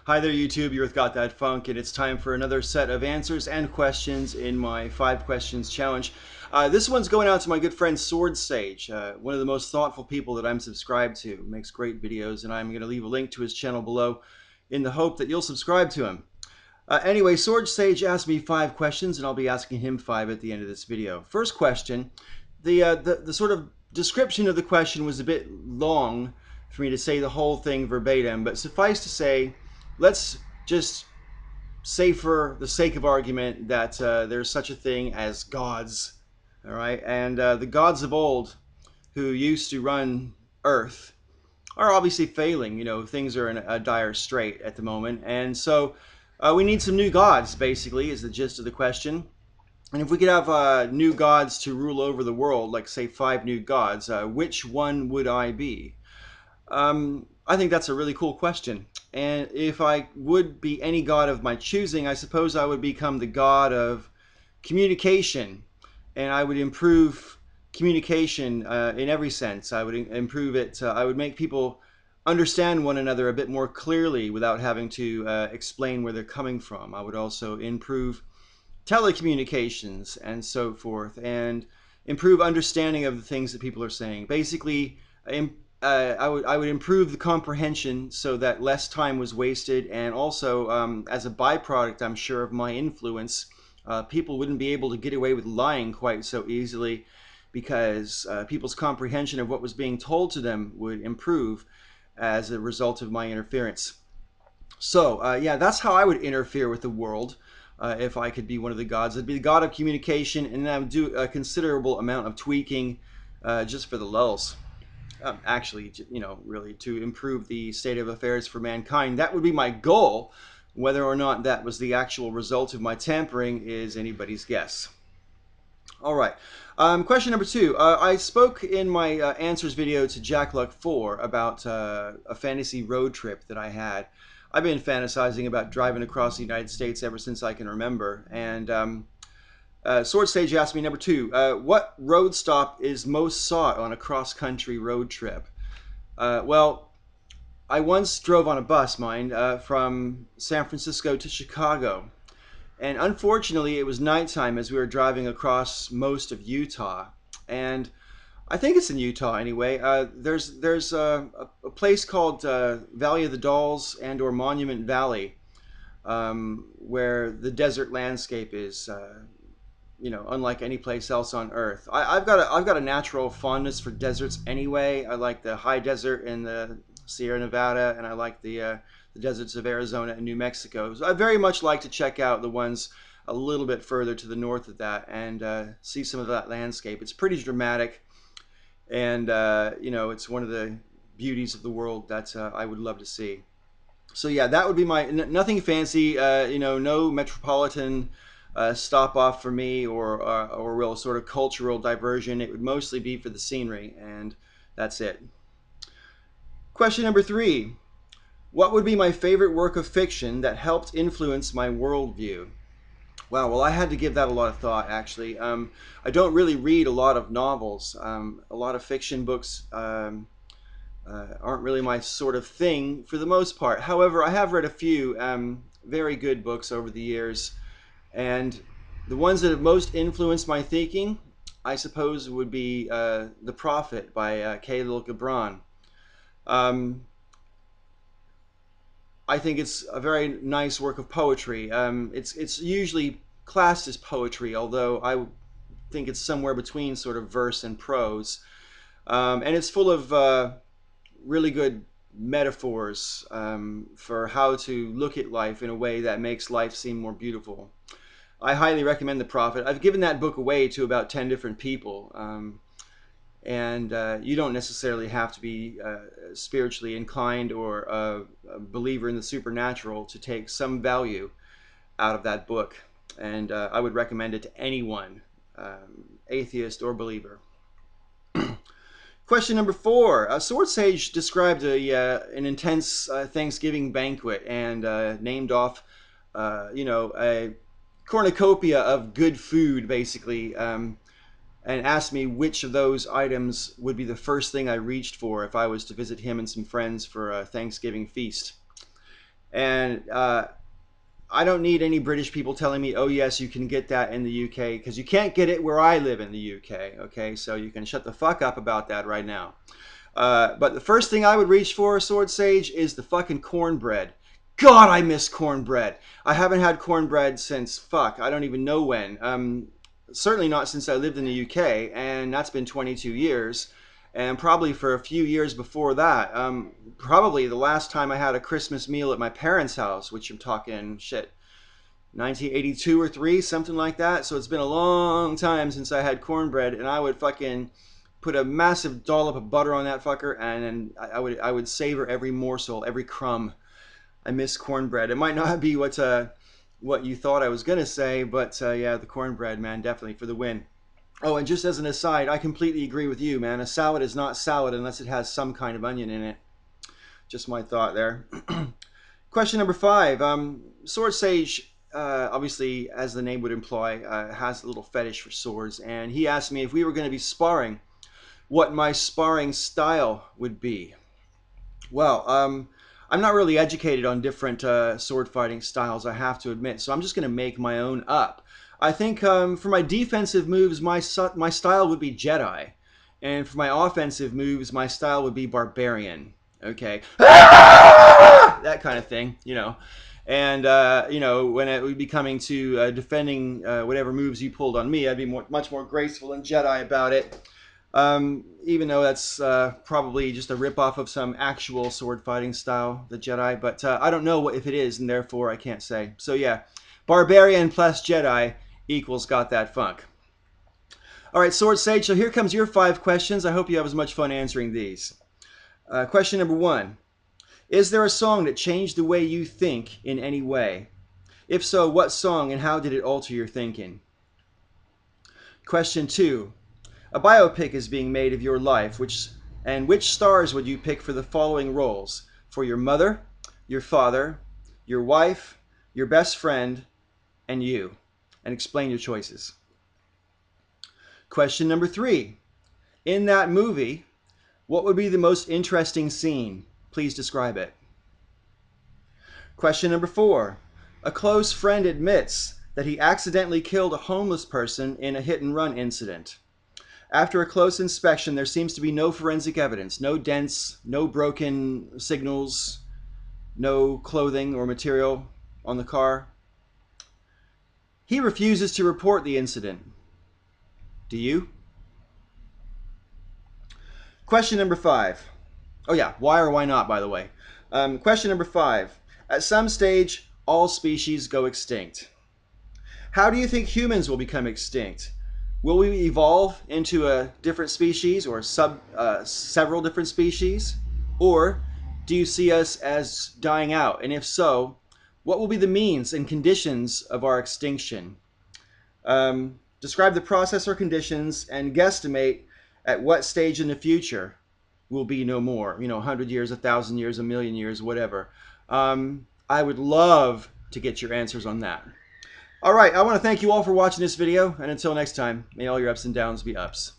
Hi there, YouTube. You're with gothatfunk, and it's time for another set of answers and questions in my 5 questions challenge. This one's going out to my good friend Swordsage, one of the most thoughtful people that I'm subscribed to. Makes great videos, and I'm going to leave a link to his channel below in the hope that you'll subscribe to him. Anyway, Swordsage asked me 5 questions, and I'll be asking him 5 at the end of this video. First question, the sort of description of the question was a bit long for me to say the whole thing verbatim, but suffice to say, let's just say for the sake of argument that there's such a thing as gods, all right? And the gods of old who used to run Earth are obviously failing. You know, things are in a dire strait at the moment. And so we need some new gods, basically, is the gist of the question. And if we could have new gods to rule over the world, like say 5 new gods, which one would I be? I think that's a really cool question. And if I would be any god of my choosing, I suppose I would become the god of communication. And I would improve communication in every sense. I would improve it. I would make people understand one another a bit more clearly without having to explain where they're coming from. I would also improve telecommunications and so forth, and improve understanding of the things that people are saying. Basically, I would improve the comprehension so that less time was wasted, and also as a byproduct, I'm sure, of my influence, people wouldn't be able to get away with lying quite so easily, because people's comprehension of what was being told to them would improve as a result of my interference. So yeah, that's how I would interfere with the world. If I could be one of the gods, I'd be the god of communication, and I would do a considerable amount of tweaking just for the lulz. Actually, you know, really to improve the state of affairs for mankind. That would be my goal. Whether or not that was the actual result of my tampering is anybody's guess. All right. Question number 2. I spoke in my answers video to Jack Luck 4 about a fantasy road trip that I had. I've been fantasizing about driving across the United States ever since I can remember. And Swordsage asked me, number 2, what road stop is most sought on a cross-country road trip? Well, I once drove on a bus, mind, from San Francisco to Chicago. And unfortunately, it was nighttime as we were driving across most of Utah. And I think it's in Utah anyway. There's a place called Valley of the Dolls and/or Monument Valley, where the desert landscape is, you know, unlike any place else on Earth. I've got a natural fondness for deserts anyway. I like the high desert in the Sierra Nevada, and I like the deserts of Arizona and New Mexico. So I very much like to check out the ones a little bit further to the north of that and see some of that landscape. It's pretty dramatic. And you know, it's one of the beauties of the world that I would love to see. So yeah, that would be my nothing fancy. You know, no metropolitan stop off for me, or real sort of cultural diversion. It would mostly be for the scenery, and that's it. Question number 3: what would be my favorite work of fiction that helped influence my worldview? Wow, well, I had to give that a lot of thought, actually. I don't really read a lot of novels. A lot of fiction books aren't really my sort of thing for the most part. However, I have read a few very good books over the years. And the ones that have most influenced my thinking, I suppose, would be The Prophet by Khalil Gibran. I think it's a very nice work of poetry. It's usually classed as poetry, although I think it's somewhere between sort of verse and prose. And it's full of really good metaphors for how to look at life in a way that makes life seem more beautiful. I highly recommend The Prophet. I've given that book away to about 10 different people. And you don't necessarily have to be spiritually inclined or a believer in the supernatural to take some value out of that book. And I would recommend it to anyone, atheist or believer. Question number 4. Swordsage described an intense Thanksgiving banquet and named off, you know, a cornucopia of good food, basically. And asked me which of those items would be the first thing I reached for if I was to visit him and some friends for a Thanksgiving feast. And I don't need any British people telling me, oh yes, you can get that in the UK, because you can't get it where I live in the UK. Okay, so you can shut the fuck up about that right now. But the first thing I would reach for, Swordsage, is the fucking cornbread. God, I miss cornbread. I haven't had cornbread since, fuck, I don't even know when. Certainly not since I lived in the UK, and that's been 22 years. And probably for a few years before that. Probably the last time I had a Christmas meal at my parents' house, which I'm talking, shit, 1982 or 3, something like that. So it's been a long time since I had cornbread, and I would fucking put a massive dollop of butter on that fucker, and then I would savor every morsel, every crumb. I miss cornbread. It might not be what you thought I was gonna say, but yeah, the cornbread, man, definitely for the win. Oh, and just as an aside, I completely agree with you, man. A salad is not salad unless it has some kind of onion in it. Just my thought there. Question number 5. Swordsage, obviously, as the name would imply, has a little fetish for swords, and he asked me if we were going to be sparring, what my sparring style would be. Well, I'm not really educated on different sword fighting styles, I have to admit, so I'm just going to make my own up. I think for my defensive moves, my style would be Jedi. And for my offensive moves, my style would be Barbarian. Okay? That kind of thing, you know. And, you know, when it would be coming to defending whatever moves you pulled on me, I'd be much more graceful and Jedi about it. Even though that's probably just a ripoff of some actual sword fighting style, the Jedi. But I don't know if it is, and therefore I can't say. So yeah, Barbarian plus Jedi equals Got That Funk. All right, Swordsage, so here comes your 5 questions. I hope you have as much fun answering these. Question number 1. Is there a song that changed the way you think in any way? If so, what song and how did it alter your thinking? Question 2. A biopic is being made of your life, which stars would you pick for the following roles? For your mother, your father, your wife, your best friend, and you. And explain your choices. Question number 3. In that movie, what would be the most interesting scene? Please describe it. Question number 4. A close friend admits that he accidentally killed a homeless person in a hit-and-run incident. After a close inspection, there seems to be no forensic evidence, no dents, no broken signals, no clothing or material on the car. He refuses to report the incident. Do you? Question number 5. Oh yeah, why or why not, by the way. Question number 5. At some stage, all species go extinct. How do you think humans will become extinct? Will we evolve into a different species or several different species? Or do you see us as dying out? And if so, what will be the means and conditions of our extinction? Describe the process or conditions and guesstimate at what stage in the future will be no more. You know, 100 years, 1,000 years, 1,000,000 years, whatever. I would love to get your answers on that. All right, I want to thank you all for watching this video, and until next time, may all your ups and downs be ups.